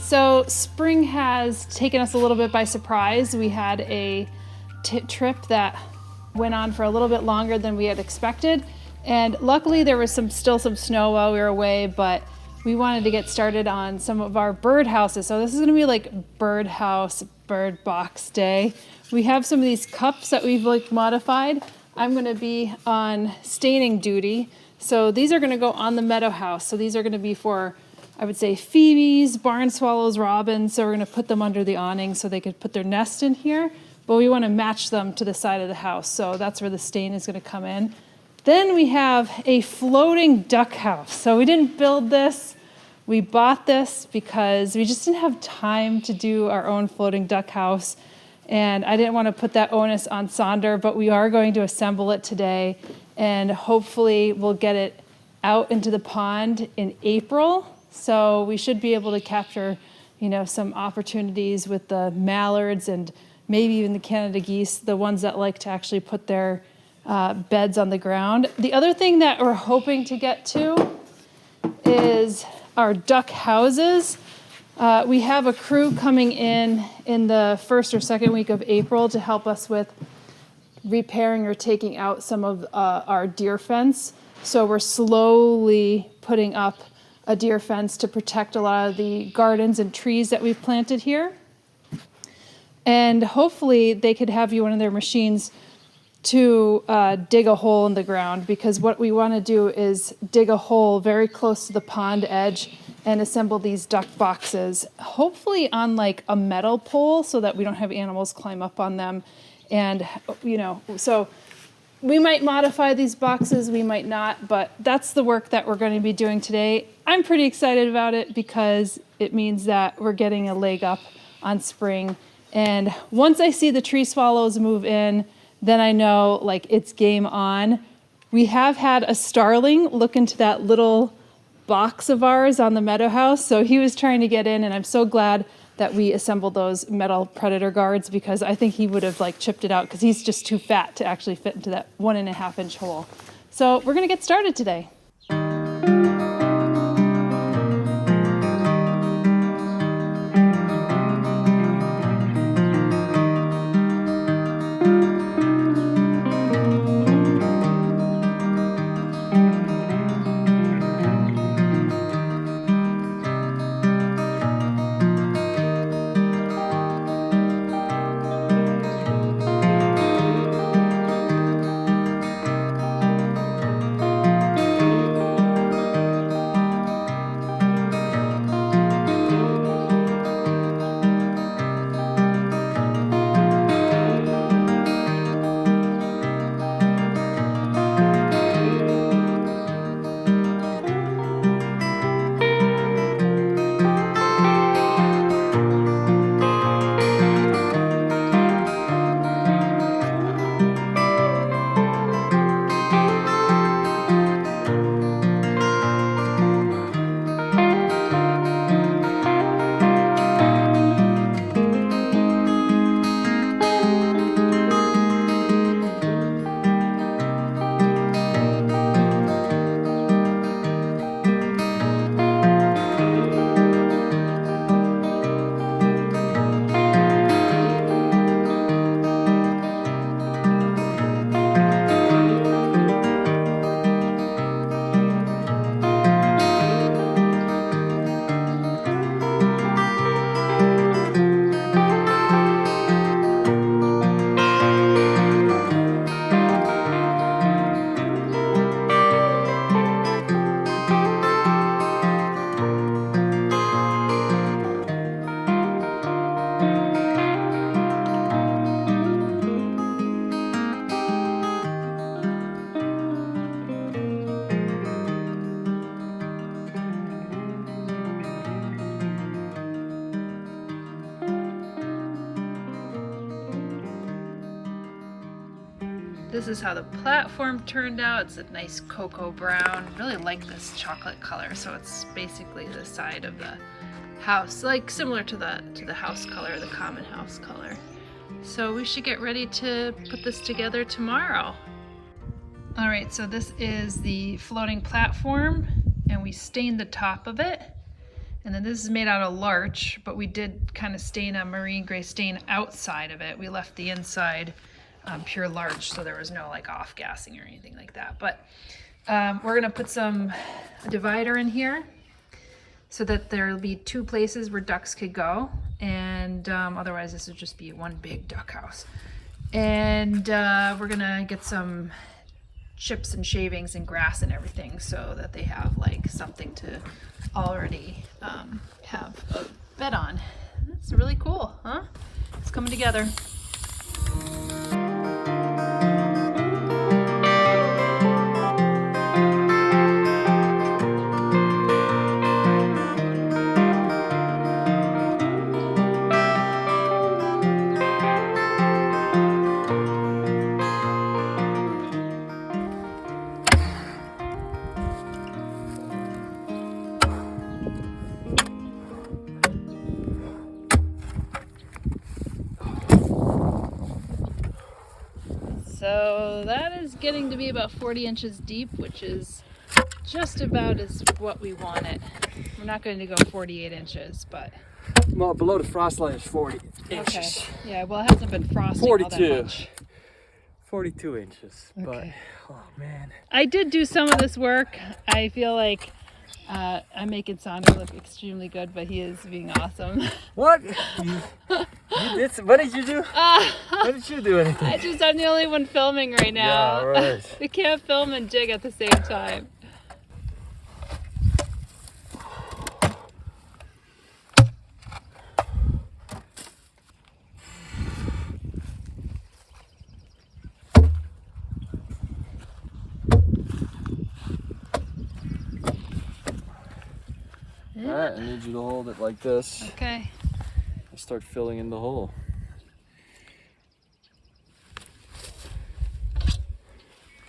So spring has taken us a little bit by surprise. We had a trip that went on for a little bit longer than we had expected. And luckily there was still some snow while we were away, but we wanted to get started on some of our bird houses. So this is gonna be like bird house, bird box day. We have some of these cups that we've like modified. I'm gonna be on staining duty. So these are gonna go on the meadow house. So these are gonna be for, I would say, phoebes, barn swallows, robins. So we're gonna put them under the awning so they could put their nest in here, but we wanna match them to the side of the house. So that's where the stain is gonna come in. Then we have a floating duck house. So we didn't build this. We bought this because we just didn't have time to do our own floating duck house. And I didn't want to put that onus on Sonder, but we are going to assemble it today. And hopefully we'll get it out into the pond in April. So we should be able to capture, some opportunities with the mallards and maybe even the Canada geese, the ones that like to actually put their beds on the ground. The other thing that we're hoping to get to is our duck houses. We have a crew coming in the first or second week of April to help us with repairing or taking out some of our deer fence. So we're slowly putting up a deer fence to protect a lot of the gardens and trees that we've planted here. And hopefully they could have you one of their machines to dig a hole in the ground, because what we want to do is dig a hole very close to the pond edge and assemble these duck boxes, hopefully on like a metal pole so that we don't have animals climb up on them. And, so we might modify these boxes, we might not, but that's the work that we're going to be doing today. I'm pretty excited about it because it means that we're getting a leg up on spring. And once I see the tree swallows move in, then I know like it's game on. We have had a starling look into that little box of ours on the meadow house. So he was trying to get in, and I'm so glad that we assembled those metal predator guards, because I think he would have like chipped it out because he's just too fat to actually fit into that 1.5-inch hole. So we're gonna get started today. This is how the platform turned out. It's a nice cocoa brown. Really like this chocolate color. So it's basically the side of the house, like similar to the house color, the common house color. So we should get ready to put this together tomorrow. All right, so this is the floating platform, and we stained the top of it. And then this is made out of larch, but we did kind of stain a marine gray stain outside of it. We left the inside pure larch, so there was no like off gassing or anything like that. But we're gonna put some divider in here so that there'll be 2 places where ducks could go, and otherwise this would just be one big duck house. And we're gonna get some chips and shavings and grass and everything so that they have like something to already have a bed on. That's really cool, huh? It's coming together. So that is getting to be about 40 inches deep, which is just about as what we want it. We're not going to go 48 inches, but... Well, below the frost line is 40 inches. Okay. Yeah, well, it hasn't been frosting 42. all that much. 42 inches, Okay. But, oh man. I did do some of this work. I feel like I'm making Sander look extremely good, but he is being awesome. What? You did, what did you do? What did you do anything? I'm the only one filming right now. Yeah, right. We can't film and jig at the same time. Alright, I need you to hold it like this. Okay. And start filling in the hole.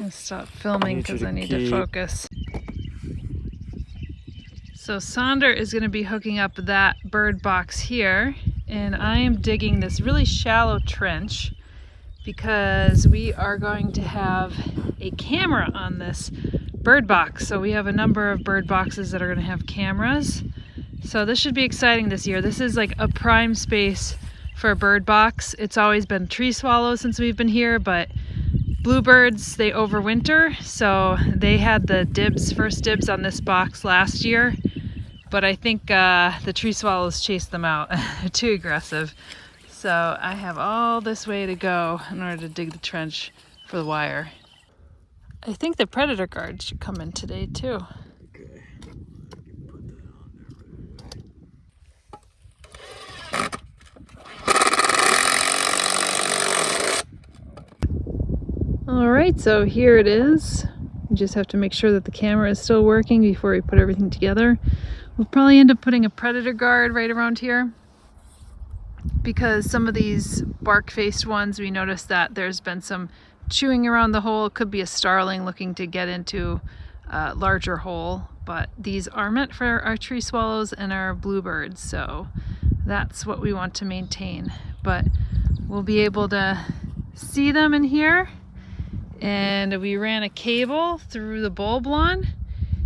I'll stop filming because I need to focus. So Sander is going to be hooking up that bird box here, and I am digging this really shallow trench because we are going to have a camera on this bird box. So we have a number of bird boxes that are going to have cameras. So this should be exciting this year. This is like a prime space for a bird box. It's always been tree swallows since we've been here, but bluebirds, they overwinter. So they had the first dibs on this box last year, but I think the tree swallows chased them out. They're too aggressive. So I have all this way to go in order to dig the trench for the wire. I think the predator guard should come in today too. Okay. Put that on there. All right, so here it is. We just have to make sure that the camera is still working before we put everything together. We'll probably end up putting a predator guard right around here because some of these bark-faced ones, we noticed that there's been some chewing around the hole. It could be a starling looking to get into a larger hole, but these are meant for our tree swallows and our bluebirds, so that's what we want to maintain. But we'll be able to see them in here, and we ran a cable through the bulb lawn.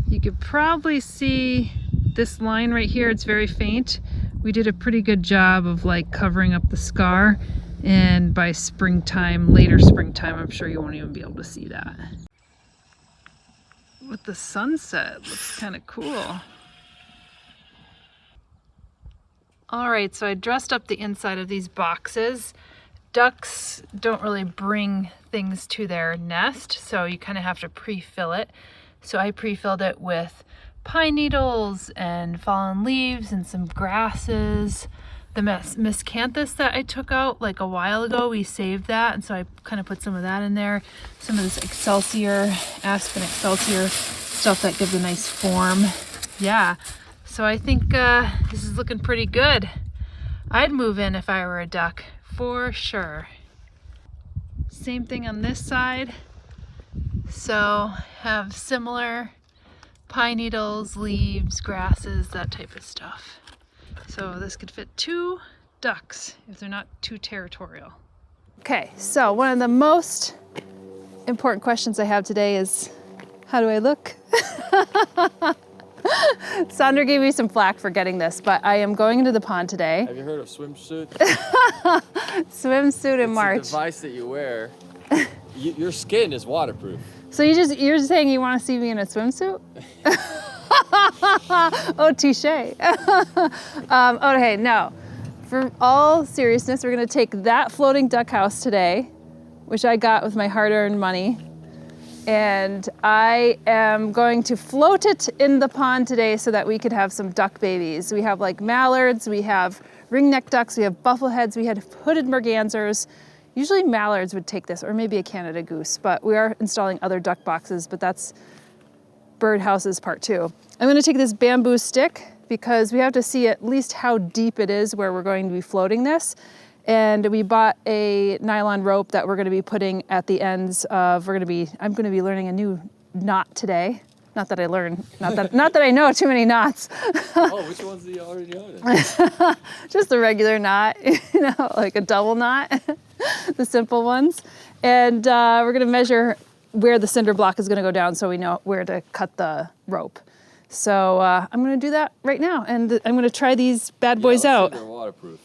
You could probably see this line right here. It's very faint. We did a pretty good job of like covering up the scar, and by springtime, later springtime, I'm sure you won't even be able to see that. With the sunset, it looks kind of cool. All right, so I dressed up the inside of these boxes. Ducks don't really bring things to their nest, so you kind of have to pre-fill it. So I pre-filled it with pine needles and fallen leaves and some grasses. The miscanthus that I took out like a while ago, we saved that, and so I kind of put some of that in there. Some of this excelsior, aspen excelsior stuff that gives a nice form. Yeah, so I think this is looking pretty good. I'd move in if I were a duck, for sure. Same thing on this side. So have similar pine needles, leaves, grasses, that type of stuff. So this could fit 2 ducks if they're not too territorial. Okay, so one of the most important questions I have today is, how do I look? Sandra gave me some flack for getting this, but I am going into the pond today. Have you heard of swimsuit? Swimsuit in March. It's a device that you wear. Your skin is waterproof. So you're saying you want to see me in a swimsuit? Oh, touche. Okay, no. For all seriousness, we're gonna take that floating duck house today, which I got with my hard-earned money, and I am going to float it in the pond today so that we could have some duck babies. We have like mallards, we have ringneck ducks, we have buffleheads, we had hooded mergansers. Usually mallards would take this, or maybe a Canada goose, but we are installing other duck boxes, but that's birdhouses part 2. I'm gonna take this bamboo stick because we have to see at least how deep it is where we're going to be floating this. And we bought a nylon rope that we're gonna be putting at the ends of, I'm gonna be learning a new knot today. Not that I learned, not that I know too many knots. Oh, which ones do you already know? Just a regular knot, you know, like a double knot, the simple ones. And we're gonna measure where the cinder block is gonna go down so we know where to cut the rope. So I'm gonna do that right now, and I'm gonna try these bad boys out. They're waterproof.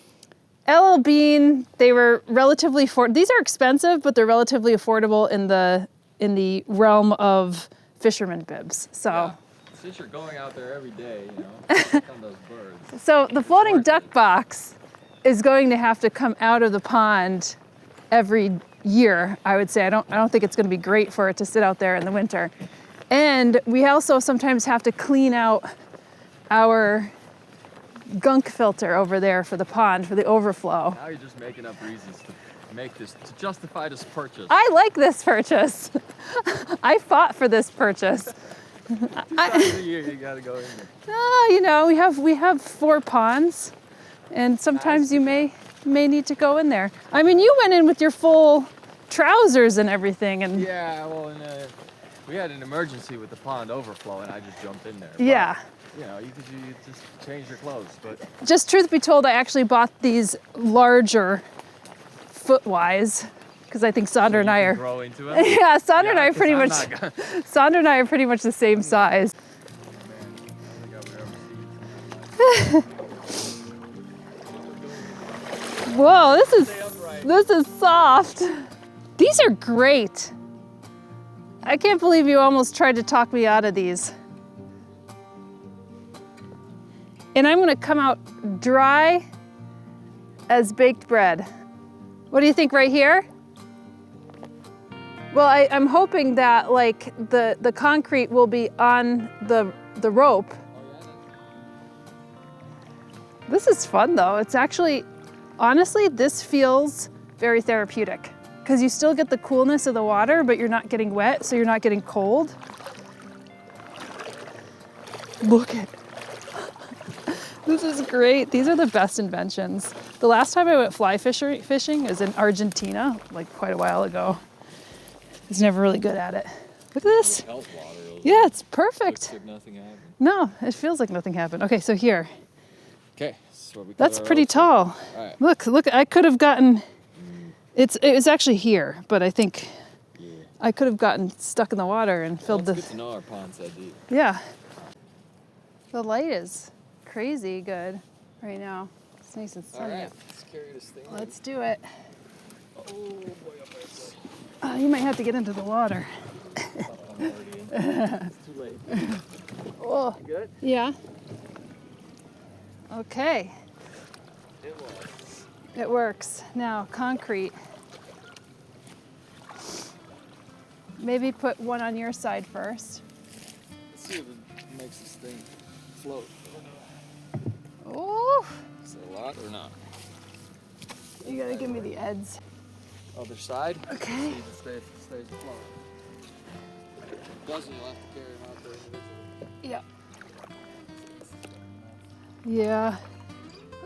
LL Bean, they were relatively these are expensive, but they're relatively affordable in the realm of fisherman bibs. So yeah. Since you're going out there every day, you know, check on those birds. So the floating duck box is going to have to come out of the pond every year, I would say. I don't think it's going to be great for it to sit out there in the winter. And we also sometimes have to clean out our gunk filter over there for the pond, for the overflow. Now you're just making up reasons to justify this purchase. I like this purchase. I fought for this purchase. Every year you gotta go in there. You know, we have 4 ponds, and sometimes you may need to go in there. I mean, you went in with your full trousers and everything, and yeah, well, we had an emergency with the pond overflow, and I just jumped in there. Yeah. But, you know, you just change your clothes, but just truth be told, I actually bought these larger foot-wise because I think Sandra and I are grow into it. Yeah, Sandra and I are pretty much Sandra and I are pretty much the same size. Whoa, this is soft. These are great. I can't believe you almost tried to talk me out of these. And I'm gonna come out dry as baked bread. What do you think right here? Well, I'm hoping that like the concrete will be on the rope. This is fun though. It's actually, honestly, this feels very therapeutic because you still get the coolness of the water, but you're not getting wet, so you're not getting cold. Look at this is great. These are the best inventions. The last time I went fly fishing is in Argentina, like quite a while ago. I was never really good at it. Look at this. Yeah, it's perfect. Looks like nothing happened. No, it feels like nothing happened. Okay, so here. Okay, so we that's pretty tall. All right. Look, I could have gotten, it was actually here, but I think I could have gotten stuck in the water and filled It's good to know our pond's that deep. Yeah. The light is crazy good right now. It's nice and sunny. All right, let's carry this thing. Let's do it. Oh boy, You might have to get into the water. it's too late. Oh, You good? yeah. Okay. It was. It works. Now, concrete. Maybe put one on your side first. Let's see if it makes this thing float. Oh, Is it a lot or not? you gotta give me the ends. Other side. Okay. See if it stays afloat. If it doesn't, you'll have to carry them out there individually. Yeah. Yeah.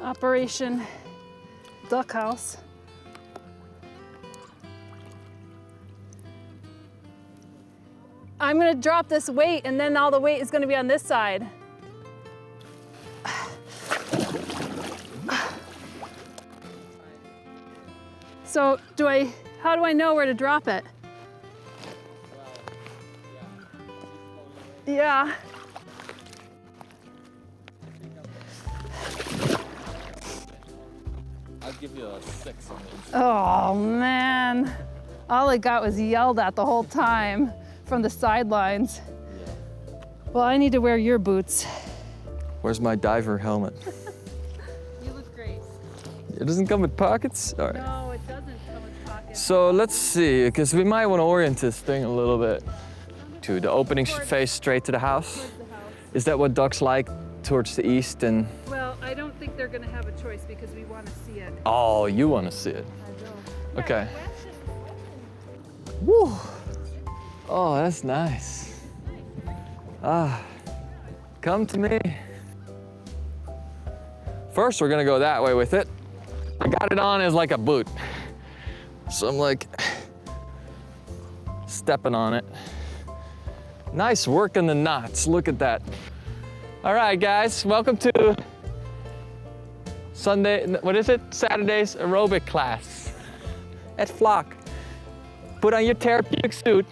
Operation Duck House. I'm gonna drop this weight and then all the weight is gonna be on this side. So how do I know where to drop it? Well, Yeah. give you a 6 on the inside. Oh man. All I got was yelled at the whole time from the sidelines. Yeah. Well, I need to wear your boots. Where's my diver helmet? You look great. It doesn't come with pockets? All right. No, it doesn't come with pockets. So let's see, because we might want to orient this thing a little bit to the opening face straight to the house. Towards the house. Is that what ducks like, towards the east? And Well, I don't think they're gonna have a choice because we want to see it. oh, you want to see it? I don't. Okay. Woo! Oh, that's nice. Ah, come to me. First, we're gonna go that way with it. I got it on as like a boot. So I'm like stepping on it. Nice work in the knots, look at that. All right, guys, welcome to Saturday's aerobic class at Flock. Put on your therapeutic suit.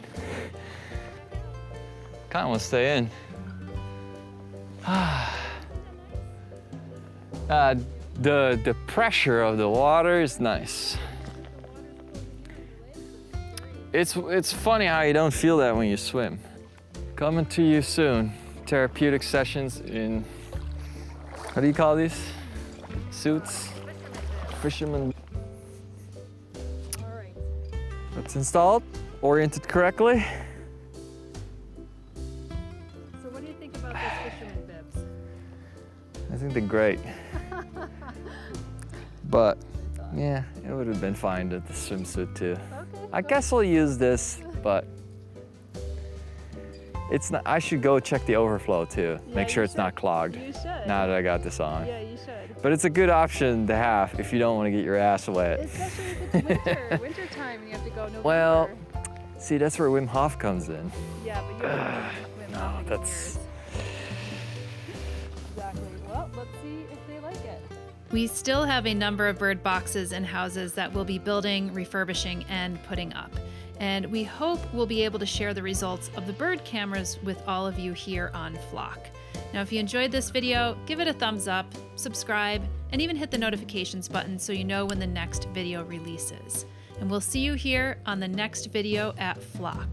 Kind of want to stay in. The pressure of the water is nice. It's funny how you don't feel that when you swim. Coming to you soon. Therapeutic sessions in, what do you call these? Suits? Fisherman. All right. That's installed, oriented correctly. So what do you think about those fisherman bibs? I think they're great. But yeah, it would have been fine with the swimsuit too. Okay. I guess I'll use this, but it's not, I should go check the overflow too. Yeah, Make sure you it's not should. clogged. You should. Now that I got this on. Yeah, you should. But it's a good option to have if you don't want to get your ass wet. Especially if it's winter, winter time and you have to go November. Well, see, that's where Wim Hof comes in. Yeah, but you haven't been No, Hof in that's- years. Exactly. Well, let's see if they like it. We still have a number of bird boxes and houses that we'll be building, refurbishing, and putting up. And we hope we'll be able to share the results of the bird cameras with all of you here on Flock. Now, if you enjoyed this video, give it a thumbs up, subscribe, and even hit the notifications button so you know when the next video releases. And we'll see you here on the next video at Flock.